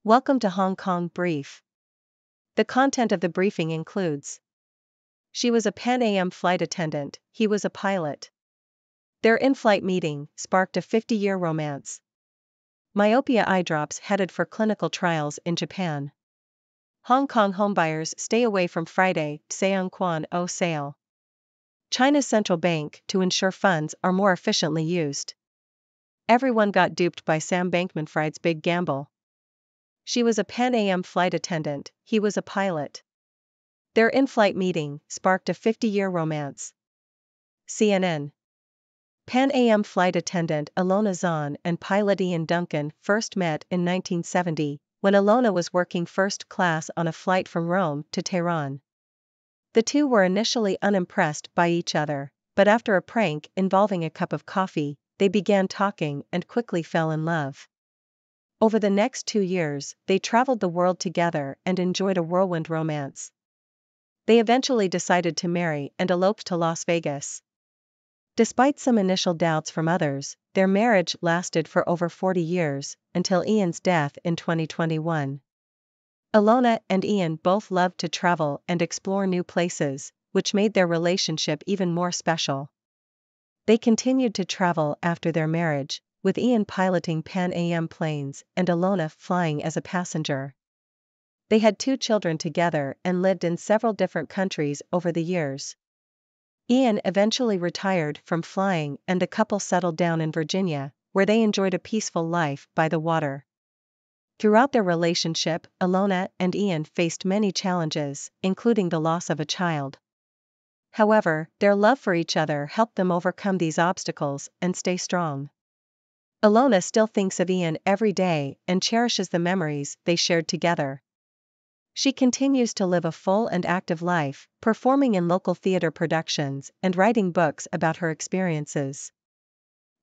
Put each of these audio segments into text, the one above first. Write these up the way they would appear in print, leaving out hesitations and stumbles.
Welcome to Hong Kong Brief. The content of the briefing includes: she was a Pan Am flight attendant, he was a pilot. Their in-flight meeting sparked a 50-year romance. Myopia eye drops headed for clinical trials in Japan. Hong Kong homebuyers stay away from Friday Seong Kwan O sale. China's central bank to ensure funds are more efficiently used. Everyone got duped by Sam Bankman-Fried's big gamble. She was a Pan Am flight attendant, he was a pilot. Their in-flight meeting sparked a 50-year romance. CNN. Pan Am flight attendant Ilona Zahn and pilot Ian Duncan first met in 1970, when Ilona was working first class on a flight from Rome to Tehran. The two were initially unimpressed by each other, but after a prank involving a cup of coffee, they began talking and quickly fell in love. Over the next 2 years, they traveled the world together and enjoyed a whirlwind romance. They eventually decided to marry and eloped to Las Vegas. Despite some initial doubts from others, their marriage lasted for over 40 years, until Ian's death in 2021. Ilona and Ian both loved to travel and explore new places, which made their relationship even more special. They continued to travel after their marriage, with Ian piloting Pan Am planes and Ilona flying as a passenger. They had 2 children together and lived in several different countries over the years. Ian eventually retired from flying and the couple settled down in Virginia, where they enjoyed a peaceful life by the water. Throughout their relationship, Ilona and Ian faced many challenges, including the loss of a child. However, their love for each other helped them overcome these obstacles and stay strong. Ilona still thinks of Ian every day and cherishes the memories they shared together. She continues to live a full and active life, performing in local theater productions and writing books about her experiences.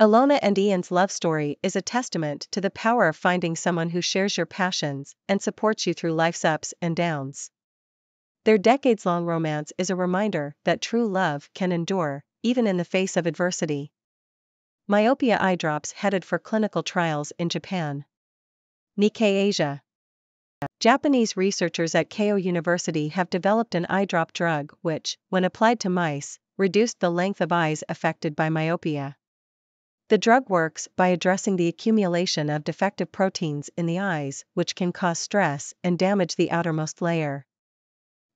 Ilona and Ian's love story is a testament to the power of finding someone who shares your passions and supports you through life's ups and downs. Their decades-long romance is a reminder that true love can endure, even in the face of adversity. Myopia eye drops headed for clinical trials in Japan. Nikkei Asia. Japanese researchers at Keio University have developed an eye drop drug which, when applied to mice, reduced the length of eyes affected by myopia. The drug works by addressing the accumulation of defective proteins in the eyes, which can cause stress and damage the outermost layer.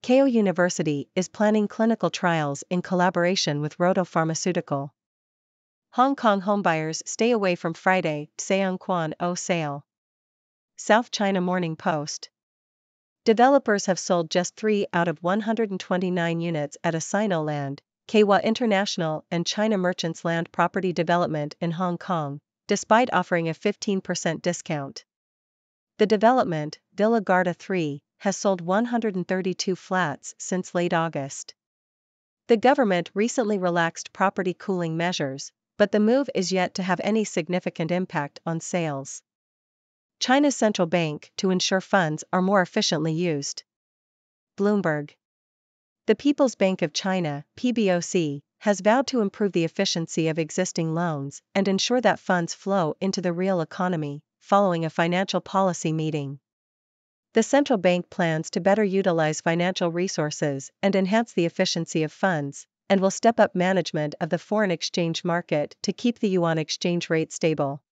Keio University is planning clinical trials in collaboration with Roto Pharmaceutical. Hong Kong homebuyers stay away from Friday Seong Kwan O sale. South China Morning Post. Developers have sold just 3 out of 129 units at Asinoland, Keiwa International and China Merchants Land Property Development in Hong Kong, despite offering a 15% discount. The development, Villa Garda 3, has sold 132 flats since late August. The government recently relaxed property cooling measures, but the move is yet to have any significant impact on sales. China's central bank to ensure funds are more efficiently used. Bloomberg. The People's Bank of China, PBOC, has vowed to improve the efficiency of existing loans and ensure that funds flow into the real economy, following a financial policy meeting. The central bank plans to better utilize financial resources and enhance the efficiency of funds, and will step up management of the foreign exchange market to keep the yuan exchange rate stable.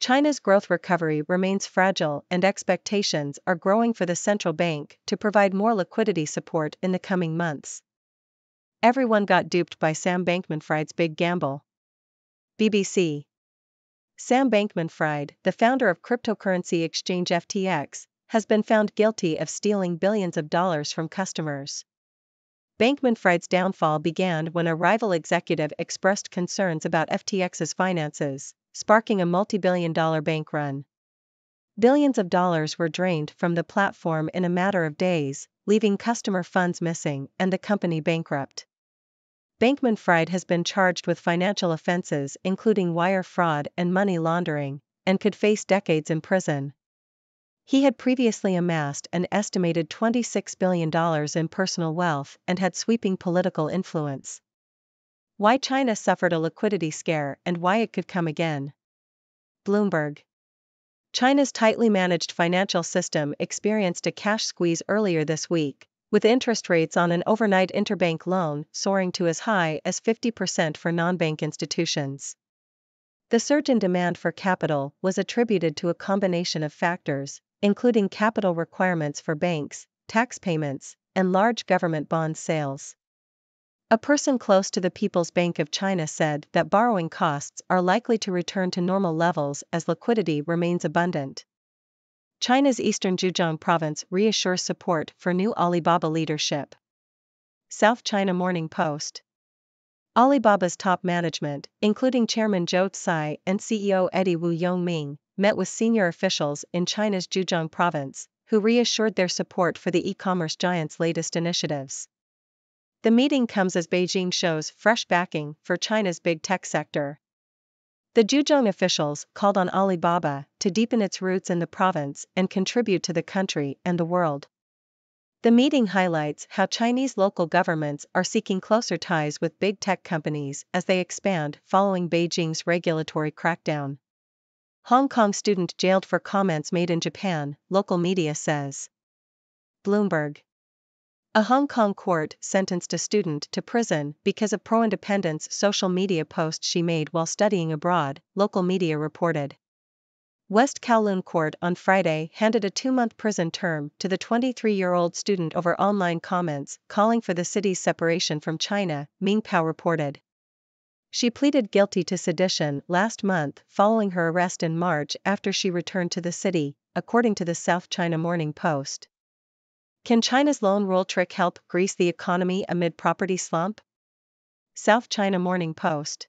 China's growth recovery remains fragile and expectations are growing for the central bank to provide more liquidity support in the coming months. Everyone got duped by Sam Bankman-Fried's big gamble. BBC. Sam Bankman-Fried, the founder of cryptocurrency exchange FTX, has been found guilty of stealing billions of dollars from customers. Bankman-Fried's downfall began when a rival executive expressed concerns about FTX's finances, sparking a multi-billion-dollar bank run. Billions of dollars were drained from the platform in a matter of days, leaving customer funds missing and the company bankrupt. Bankman-Fried has been charged with financial offenses including wire fraud and money laundering, and could face decades in prison. He had previously amassed an estimated $26 billion in personal wealth and had sweeping political influence. Why China suffered a liquidity scare and why it could come again. Bloomberg. China's tightly managed financial system experienced a cash squeeze earlier this week, with interest rates on an overnight interbank loan soaring to as high as 50% for non-bank institutions. The surge in demand for capital was attributed to a combination of factors, including capital requirements for banks, tax payments, and large government bond sales. A person close to the People's Bank of China said that borrowing costs are likely to return to normal levels as liquidity remains abundant. China's eastern Zhejiang province reassures support for new Alibaba leadership. South China Morning Post. Alibaba's top management, including Chairman Zhou Cai and CEO Eddie Wu Yongming, met with senior officials in China's Zhejiang province, who reassured their support for the e-commerce giant's latest initiatives. The meeting comes as Beijing shows fresh backing for China's big tech sector. The Zhejiang officials called on Alibaba to deepen its roots in the province and contribute to the country and the world. The meeting highlights how Chinese local governments are seeking closer ties with big tech companies as they expand following Beijing's regulatory crackdown. Hong Kong student jailed for comments made in Japan, local media says. Bloomberg. A Hong Kong court sentenced a student to prison because of pro-independence social media posts she made while studying abroad, local media reported. West Kowloon Court on Friday handed a 2-month prison term to the 23-year-old student over online comments calling for the city's separation from China, Mingpao reported. She pleaded guilty to sedition last month following her arrest in March after she returned to the city, according to the South China Morning Post. Can China's loan rule trick help grease the economy amid property slump? South China Morning Post.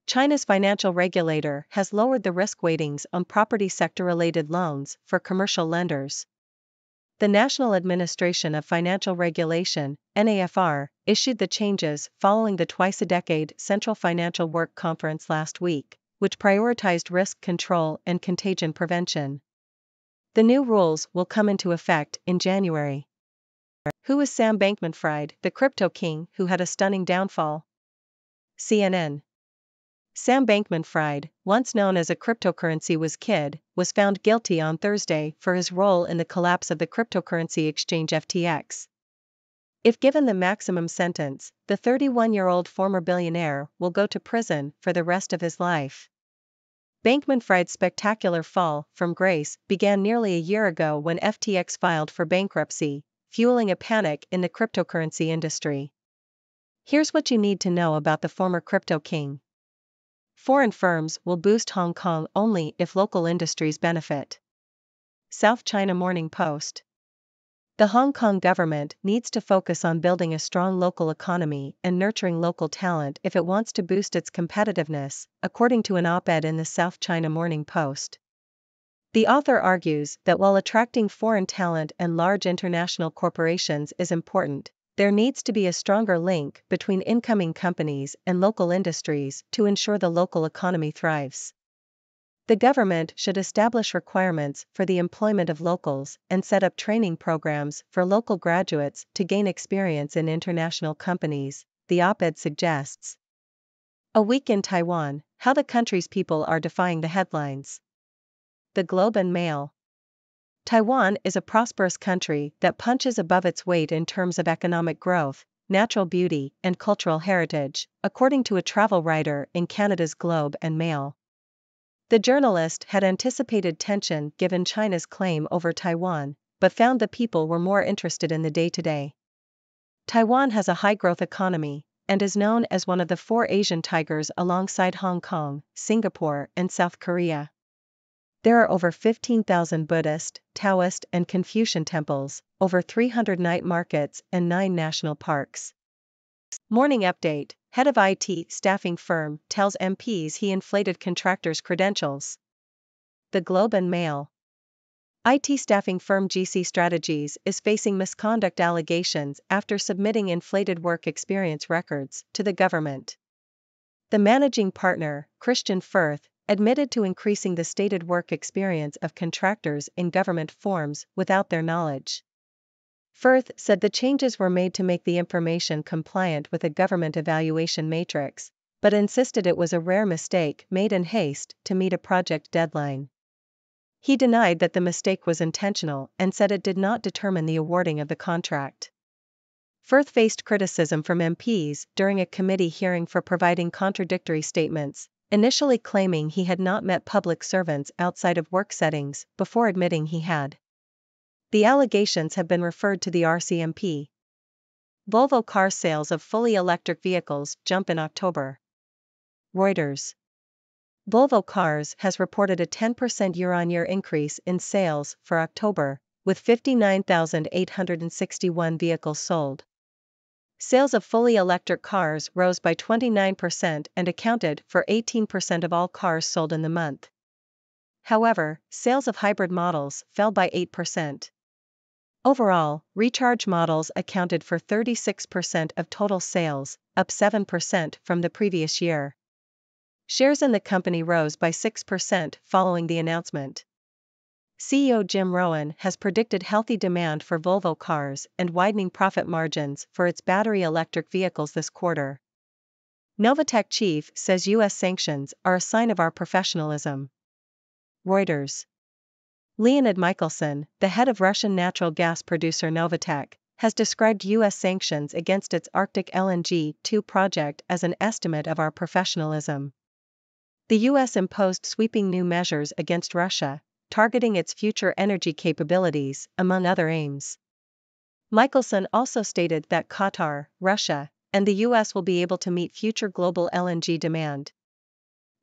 China's financial regulator has lowered the risk weightings on property sector-related loans for commercial lenders. The National Administration of Financial Regulation, NAFR, issued the changes following the twice-a-decade Central Financial Work Conference last week, which prioritized risk control and contagion prevention. The new rules will come into effect in January. Who is Sam Bankman-Fried, the crypto king who had a stunning downfall? CNN. Sam Bankman-Fried, once known as a cryptocurrency whiz kid, was found guilty on Thursday for his role in the collapse of the cryptocurrency exchange FTX. If given the maximum sentence, the 31-year-old former billionaire will go to prison for the rest of his life. Bankman-Fried's spectacular fall from grace began nearly a year ago when FTX filed for bankruptcy, fueling a panic in the cryptocurrency industry. Here's what you need to know about the former crypto king. Foreign firms will boost Hong Kong only if local industries benefit. South China Morning Post. The Hong Kong government needs to focus on building a strong local economy and nurturing local talent if it wants to boost its competitiveness, according to an op-ed in the South China Morning Post. The author argues that while attracting foreign talent and large international corporations is important, there needs to be a stronger link between incoming companies and local industries to ensure the local economy thrives. The government should establish requirements for the employment of locals and set up training programs for local graduates to gain experience in international companies, the op-ed suggests. A week in Taiwan, how the country's people are defying the headlines. The Globe and Mail. Taiwan is a prosperous country that punches above its weight in terms of economic growth, natural beauty, and cultural heritage, according to a travel writer in Canada's Globe and Mail. The journalist had anticipated tension given China's claim over Taiwan, but found the people were more interested in the day-to-day. Taiwan has a high-growth economy, and is known as one of the 4 Asian tigers alongside Hong Kong, Singapore, and South Korea. There are over 15,000 Buddhist, Taoist, and Confucian temples, over 300 night markets, and 9 national parks. Morning update. Head of IT staffing firm tells MPs he inflated contractors' credentials. The Globe and Mail. IT staffing firm GC Strategies is facing misconduct allegations after submitting inflated work experience records to the government. The managing partner, Christian Firth, admitted to increasing the stated work experience of contractors in government forms without their knowledge. Firth said the changes were made to make the information compliant with a government evaluation matrix, but insisted it was a rare mistake made in haste to meet a project deadline. He denied that the mistake was intentional and said it did not determine the awarding of the contract. Firth faced criticism from MPs during a committee hearing for providing contradictory statements, initially claiming he had not met public servants outside of work settings before admitting he had. The allegations have been referred to the RCMP. Volvo car sales of fully electric vehicles jump in October. Reuters. Volvo Cars has reported a 10% year-on-year increase in sales for October, with 59,861 vehicles sold. Sales of fully electric cars rose by 29% and accounted for 18% of all cars sold in the month. However, sales of hybrid models fell by 8%. Overall, recharge models accounted for 36% of total sales, up 7% from the previous year. Shares in the company rose by 6% following the announcement. CEO Jim Rowan has predicted healthy demand for Volvo cars and widening profit margins for its battery electric vehicles this quarter. Novatec chief says U.S. sanctions are a sign of our professionalism. Reuters. Leonid Michelson, the head of Russian natural gas producer Novatec, has described U.S. sanctions against its Arctic LNG 2 project as an estimate of our professionalism. The U.S. imposed sweeping new measures against Russia, targeting its future energy capabilities, among other aims. Michelson also stated that Qatar, Russia, and the U.S. will be able to meet future global LNG demand.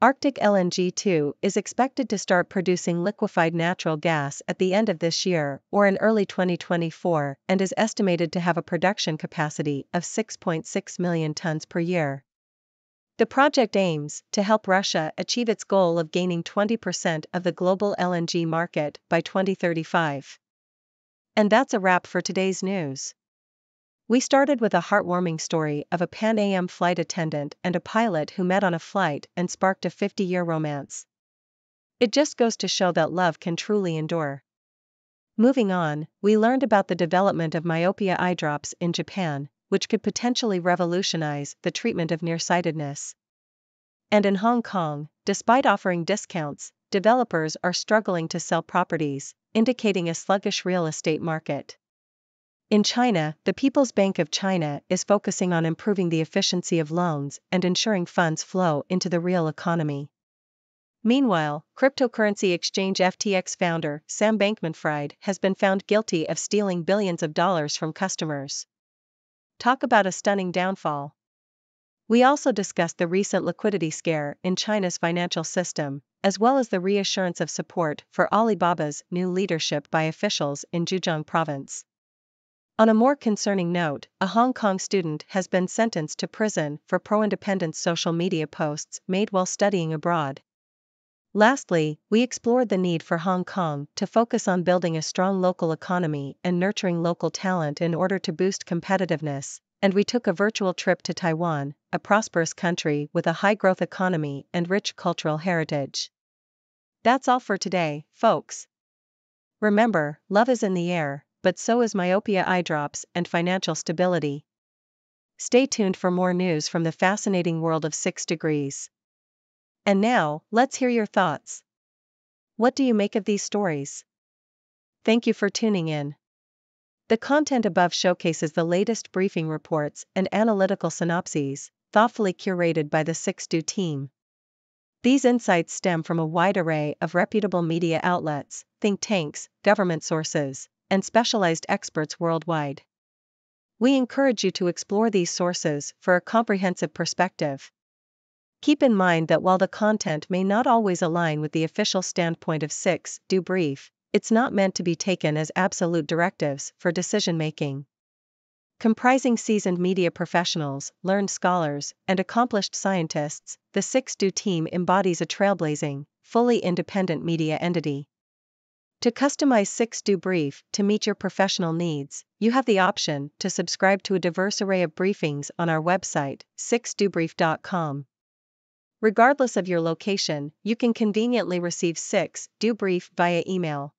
Arctic LNG 2 is expected to start producing liquefied natural gas at the end of this year or in early 2024 and is estimated to have a production capacity of 6.6 million tons per year. The project aims to help Russia achieve its goal of gaining 20% of the global LNG market by 2035. And that's a wrap for today's news. We started with a heartwarming story of a Pan Am flight attendant and a pilot who met on a flight and sparked a 50-year romance. It just goes to show that love can truly endure. Moving on, we learned about the development of myopia eye drops in Japan, which could potentially revolutionize the treatment of nearsightedness. And in Hong Kong, despite offering discounts, developers are struggling to sell properties, indicating a sluggish real estate market. In China, the People's Bank of China is focusing on improving the efficiency of loans and ensuring funds flow into the real economy. Meanwhile, cryptocurrency exchange FTX founder Sam Bankman-Fried has been found guilty of stealing billions of dollars from customers. Talk about a stunning downfall. We also discussed the recent liquidity scare in China's financial system, as well as the reassurance of support for Alibaba's new leadership by officials in Zhejiang province. On a more concerning note, a Hong Kong student has been sentenced to prison for pro-independence social media posts made while studying abroad. Lastly, we explored the need for Hong Kong to focus on building a strong local economy and nurturing local talent in order to boost competitiveness, and we took a virtual trip to Taiwan, a prosperous country with a high-growth economy and rich cultural heritage. That's all for today, folks. Remember, love is in the air, but so is myopia eye drops and financial stability. Stay tuned for more news from the fascinating world of 6 degrees. And now, let's hear your thoughts. What do you make of these stories? Thank you for tuning in. The content above showcases the latest briefing reports and analytical synopses, thoughtfully curated by the 6do team. These insights stem from a wide array of reputable media outlets, think tanks, government sources, and specialized experts worldwide. We encourage you to explore these sources for a comprehensive perspective. Keep in mind that while the content may not always align with the official standpoint of 6do Brief, it's not meant to be taken as absolute directives for decision-making. Comprising seasoned media professionals, learned scholars, and accomplished scientists, the 6do team embodies a trailblazing, fully independent media entity. To customize 6do Brief to meet your professional needs, you have the option to subscribe to a diverse array of briefings on our website, 6dobrief.com. Regardless of your location, you can conveniently receive 6do Brief via email.